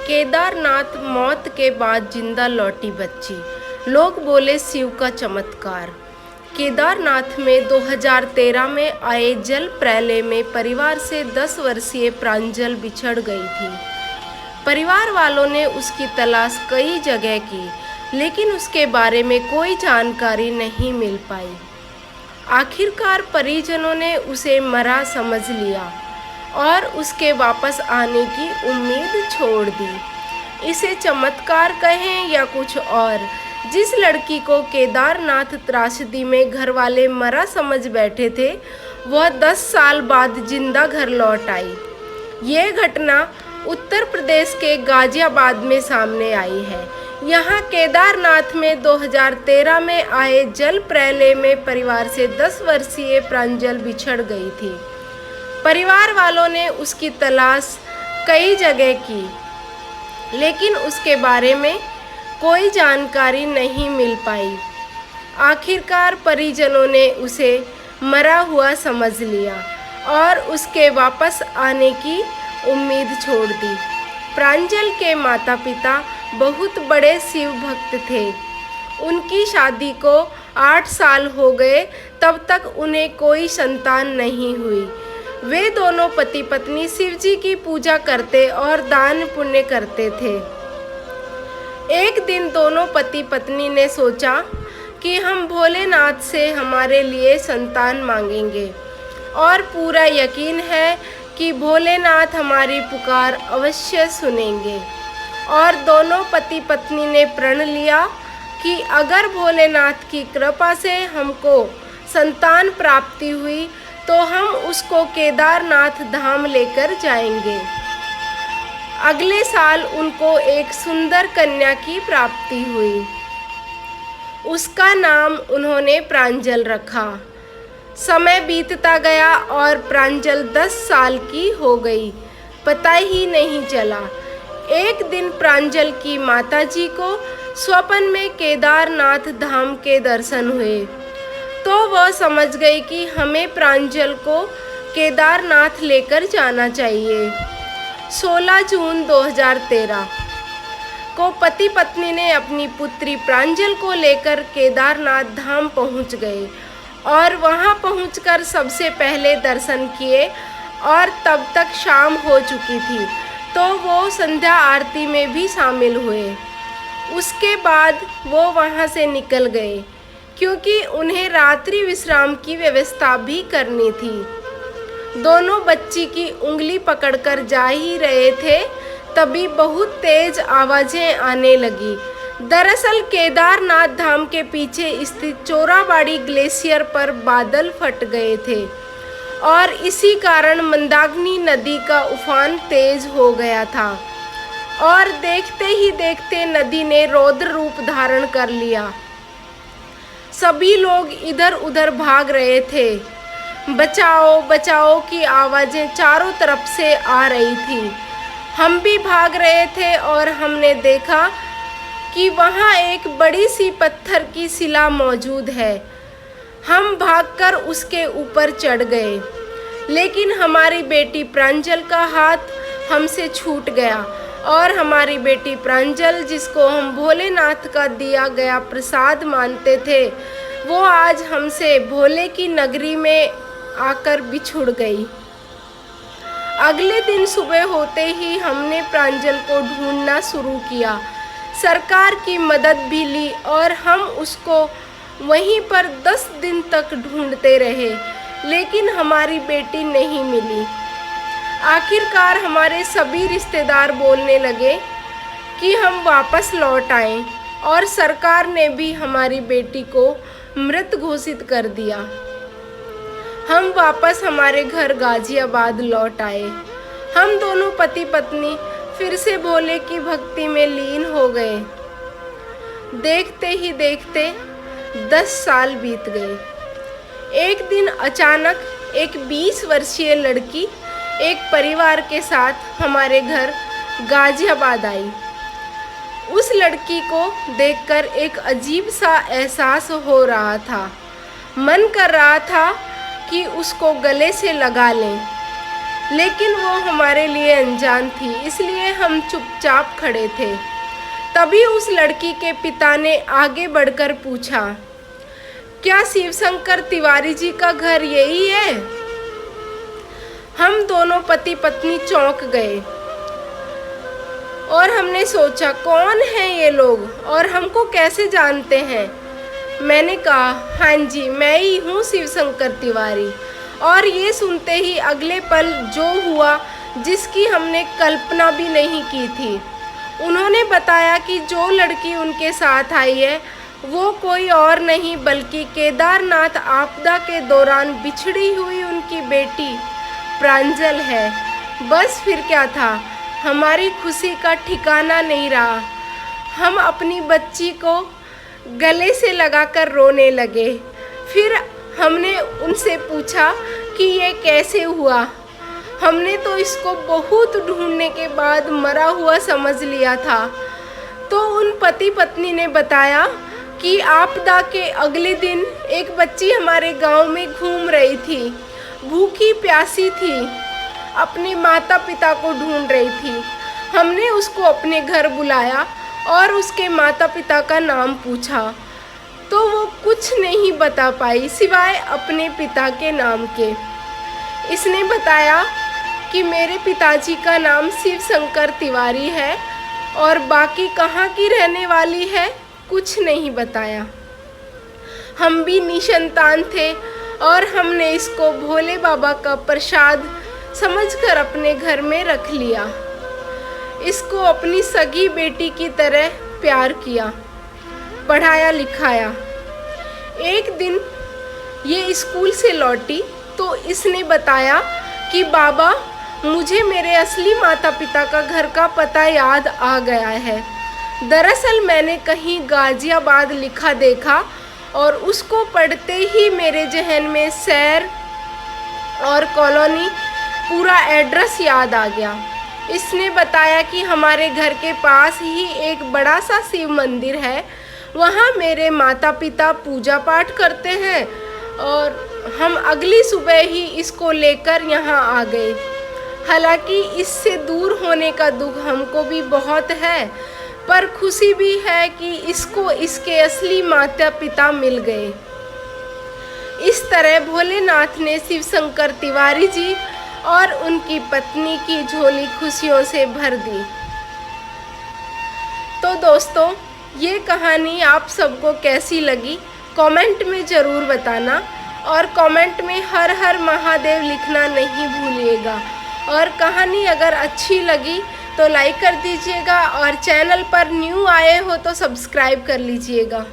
केदारनाथ मौत के बाद जिंदा लौटी बच्ची। लोग बोले शिव का चमत्कार। केदारनाथ में 2013 में आए जल प्रलय में परिवार से 10 वर्षीय प्रांजल बिछड़ गई थी। परिवार वालों ने उसकी तलाश कई जगह की, लेकिन उसके बारे में कोई जानकारी नहीं मिल पाई। आखिरकार परिजनों ने उसे मरा समझ लिया और उसके वापस आने की उम्मीद छोड़ दी। इसे चमत्कार कहें या कुछ और, जिस लड़की को केदारनाथ त्रासदी में घर वाले मरा समझ बैठे थे, वह 10 साल बाद जिंदा घर लौट आई। ये घटना उत्तर प्रदेश के गाजियाबाद में सामने आई है। यहाँ केदारनाथ में 2013 में आए जल प्रलय में परिवार से 10 वर्षीय प्रांजल बिछड़ गई थी। परिवार वालों ने उसकी तलाश कई जगह की, लेकिन उसके बारे में कोई जानकारी नहीं मिल पाई। आखिरकार परिजनों ने उसे मरा हुआ समझ लिया और उसके वापस आने की उम्मीद छोड़ दी। प्रांजल के माता पिता बहुत बड़े शिव भक्त थे। उनकी शादी को 8 साल हो गए, तब तक उन्हें कोई संतान नहीं हुई। वे दोनों पति पत्नी शिव जी की पूजा करते और दान पुण्य करते थे। एक दिन दोनों पति पत्नी ने सोचा कि हम भोलेनाथ से हमारे लिए संतान मांगेंगे और पूरा यकीन है कि भोलेनाथ हमारी पुकार अवश्य सुनेंगे। और दोनों पति पत्नी ने प्रण लिया कि अगर भोलेनाथ की कृपा से हमको संतान प्राप्ति हुई तो हम उसको केदारनाथ धाम लेकर जाएंगे। अगले साल उनको एक सुंदर कन्या की प्राप्ति हुई। उसका नाम उन्होंने प्रांजल रखा। समय बीतता गया और प्रांजल 10 साल की हो गई, पता ही नहीं चला। एक दिन प्रांजल की माताजी को स्वप्न में केदारनाथ धाम के दर्शन हुए, तो वह समझ गई कि हमें प्रांजल को केदारनाथ लेकर जाना चाहिए। 16 जून 2013 को पति पत्नी ने अपनी पुत्री प्रांजल को लेकर केदारनाथ धाम पहुंच गए और वहां पहुंचकर सबसे पहले दर्शन किए और तब तक शाम हो चुकी थी, तो वो संध्या आरती में भी शामिल हुए। उसके बाद वो वहां से निकल गए, क्योंकि उन्हें रात्रि विश्राम की व्यवस्था भी करनी थी। दोनों बच्ची की उंगली पकड़कर जा ही रहे थे, तभी बहुत तेज आवाज़ें आने लगी। दरअसल केदारनाथ धाम के पीछे स्थित चोराबाड़ी ग्लेशियर पर बादल फट गए थे और इसी कारण मंदाकिनी नदी का उफान तेज हो गया था और देखते ही देखते नदी ने रौद्र रूप धारण कर लिया। सभी लोग इधर उधर भाग रहे थे। बचाओ बचाओ की आवाज़ें चारों तरफ से आ रही थी। हम भी भाग रहे थे और हमने देखा कि वहाँ एक बड़ी सी पत्थर की शिला मौजूद है। हम भागकर उसके ऊपर चढ़ गए, लेकिन हमारी बेटी प्रांजल का हाथ हमसे छूट गया और हमारी बेटी प्रांजल, जिसको हम भोलेनाथ का दिया गया प्रसाद मानते थे, वो आज हमसे भोले की नगरी में आकर बिछुड़ गई। अगले दिन सुबह होते ही हमने प्रांजल को ढूंढना शुरू किया। सरकार की मदद भी ली और हम उसको वहीं पर 10 दिन तक ढूंढते रहे, लेकिन हमारी बेटी नहीं मिली। आखिरकार हमारे सभी रिश्तेदार बोलने लगे कि हम वापस लौट आएं और सरकार ने भी हमारी बेटी को मृत घोषित कर दिया। हम वापस हमारे घर गाजियाबाद लौट आए। हम दोनों पति पत्नी फिर से भोले की भक्ति में लीन हो गए। देखते ही देखते 10 साल बीत गए। एक दिन अचानक एक 20 वर्षीय लड़की एक परिवार के साथ हमारे घर गाजियाबाद आई। उस लड़की को देखकर एक अजीब सा एहसास हो रहा था। मन कर रहा था कि उसको गले से लगा लें, लेकिन वो हमारे लिए अनजान थी, इसलिए हम चुपचाप खड़े थे। तभी उस लड़की के पिता ने आगे बढ़कर पूछा, क्या शिवशंकर तिवारी जी का घर यही है? हम दोनों पति पत्नी चौंक गए और हमने सोचा, कौन है ये लोग और हमको कैसे जानते हैं? मैंने कहा, हाँ जी, मैं ही हूँ शिवशंकर तिवारी। और ये सुनते ही अगले पल जो हुआ, जिसकी हमने कल्पना भी नहीं की थी। उन्होंने बताया कि जो लड़की उनके साथ आई है वो कोई और नहीं बल्कि केदारनाथ आपदा के दौरान बिछड़ी हुई उनकी बेटी प्रांजल है। बस फिर क्या था, हमारी खुशी का ठिकाना नहीं रहा। हम अपनी बच्ची को गले से लगाकर रोने लगे। फिर हमने उनसे पूछा कि ये कैसे हुआ। हमने तो इसको बहुत ढूंढने के बाद मरा हुआ समझ लिया था। तो उन पति पत्नी ने बताया कि आपदा के अगले दिन एक बच्ची हमारे गांव में घूम रही थी, भूखी प्यासी थी, अपने माता पिता को ढूंढ रही थी। हमने उसको अपने घर बुलाया और उसके माता पिता का नाम पूछा तो वो कुछ नहीं बता पाई सिवाय अपने पिता के नाम के। इसने बताया कि मेरे पिताजी का नाम शिवशंकर तिवारी है और बाकी कहाँ की रहने वाली है कुछ नहीं बताया। हम भी निसंतान थे और हमने इसको भोले बाबा का प्रसाद समझकर अपने घर में रख लिया। इसको अपनी सगी बेटी की तरह प्यार किया, पढ़ाया लिखाया। एक दिन ये स्कूल से लौटी तो इसने बताया कि बाबा, मुझे मेरे असली माता पिता का घर का पता याद आ गया है। दरअसल मैंने कहीं गाजियाबाद लिखा देखा और उसको पढ़ते ही मेरे जहन में शहर और कॉलोनी पूरा एड्रेस याद आ गया। इसने बताया कि हमारे घर के पास ही एक बड़ा सा शिव मंदिर है, वहाँ मेरे माता पिता पूजा पाठ करते हैं और हम अगली सुबह ही इसको लेकर यहाँ आ गए। हालांकि इससे दूर होने का दुख हमको भी बहुत है, पर खुशी भी है कि इसको इसके असली माता पिता मिल गए। इस तरह भोलेनाथ ने शिवशंकर तिवारी जी और उनकी पत्नी की झोली खुशियों से भर दी। तो दोस्तों, ये कहानी आप सबको कैसी लगी कमेंट में ज़रूर बताना और कमेंट में हर हर महादेव लिखना नहीं भूलिएगा। और कहानी अगर अच्छी लगी तो लाइक कर दीजिएगा और चैनल पर न्यू आए हो तो सब्सक्राइब कर लीजिएगा।